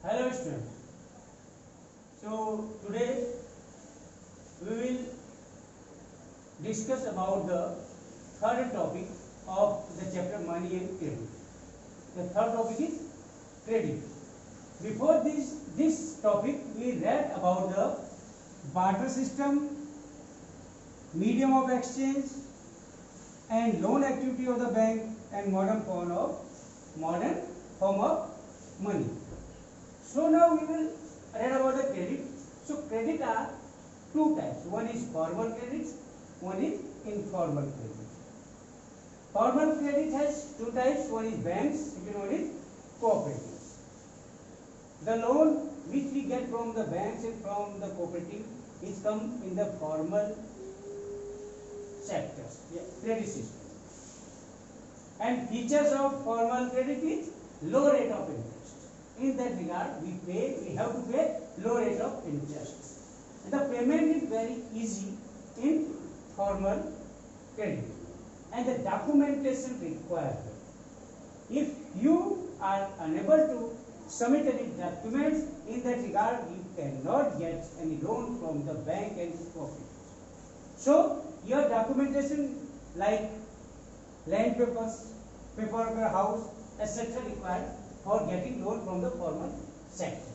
Hello students. So today we will discuss about the third topic of the chapter money and credit. The third topic is credit. Before this topic we read about the barter system, medium of exchange and loan activity of the bank and modern form of money. So now we will read about the credit. So credit are two types. One is formal credit, one is informal credit. Formal credit has two types. One is banks, second one is cooperatives. The loan which we get from the banks and from the cooperative is come in the formal sectors, credit system. And features of formal credit is low rate of interest. In that regard, we have to pay low rate of interest. And the payment is very easy in formal credit. And the documentation required. If you are unable to submit any documents, in that regard, you cannot get any loan from the bank and cooperative. So your documentation like land papers, paper of your house, etc. required for getting loan from the formal sector.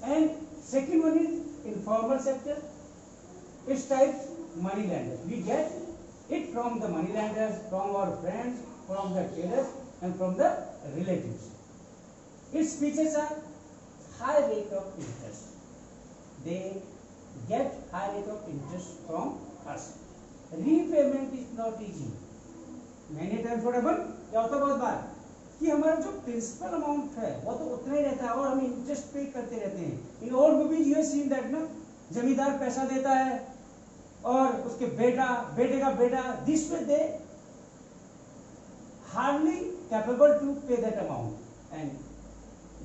And second one is informal sector. It's types money lenders. We get it from the money lenders, from our friends, from the traders and from the relatives. Its features are high rate of interest. They get high rate of interest from us. Repayment is not easy. Many times what happen? क्या होता है बहुत बार कि हमारा जो principal amount है वो तो उतना ही रहता है और हम इंटरेस्ट पे करते रहते हैं. In old movies you have seen that ना, जमींदार पैसा देता है और उसके बेटे का बेटा, this way they hardly capable to pay that amount. And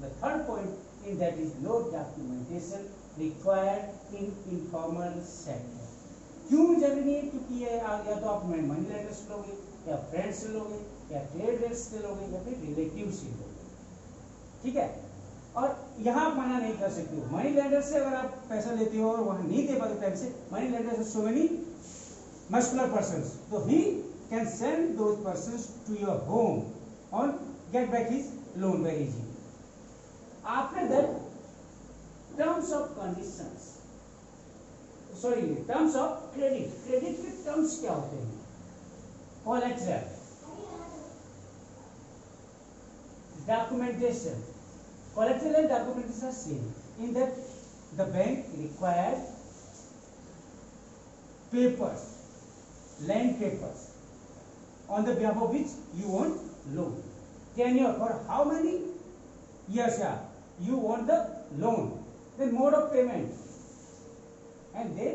the third point in that is no documentation required in informal sector. क्यों जरूरी है? क्योंकि ये या तो आप मनी लेंडर्स लोगे या फ्रेंड्स से लोगे या ट्रेडर्स से लोगे या फिर रिलेटिव से लोगे. ठीक है. और यहाँ आप मना नहीं कर सकते हो. मनी लेंडर से अगर आप पैसा लेते हो और वहां नहीं दे पाते टाइम से, money lender so many muscular persons, तो he can send those persons to your home और get back his loan very easy. After that terms of conditions, sorry terms of credit. Credit के terms क्या होते हैं? Collateral, documentation. Collateral and documentation are same in that the bank required papers, land papers, on the behalf of which you want loan. Tenure for how many years you want the loan. Then mode of payment, and they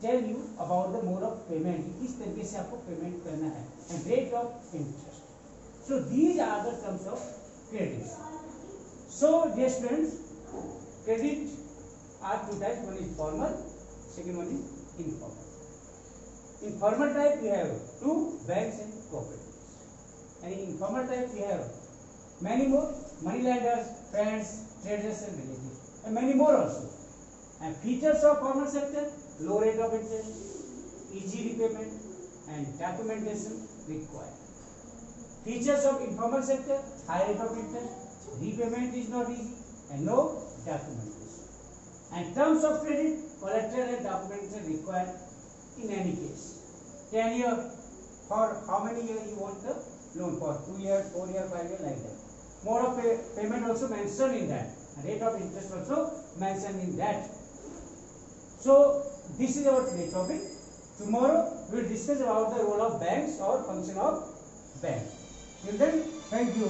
tell you about the mode of payment. किस तरीके से आपको payment करना है, and rate of interest. So these are the terms of credit. So dear students, credit are two types. One is formal, second one is informal. In formal type we have two banks and cooperatives, and in informal type we have many more money lenders, friends, traders and relatives, and many more also. And features of formal sector: low rate of interest, easy repayment and documentation required. Features of informal sector: high rate of interest, repayment is not easy, and no documentation. And terms of credit: collateral and documentation required in any case. Tenure, for how many years you want the loan, for 2 years, 4 years, 5 years, like that. Mode of payment also mentioned in that, and rate of interest also mentioned in that. So this is our today's topic. Tomorrow we will discuss about the role of banks or function of bank. Till then, thank you.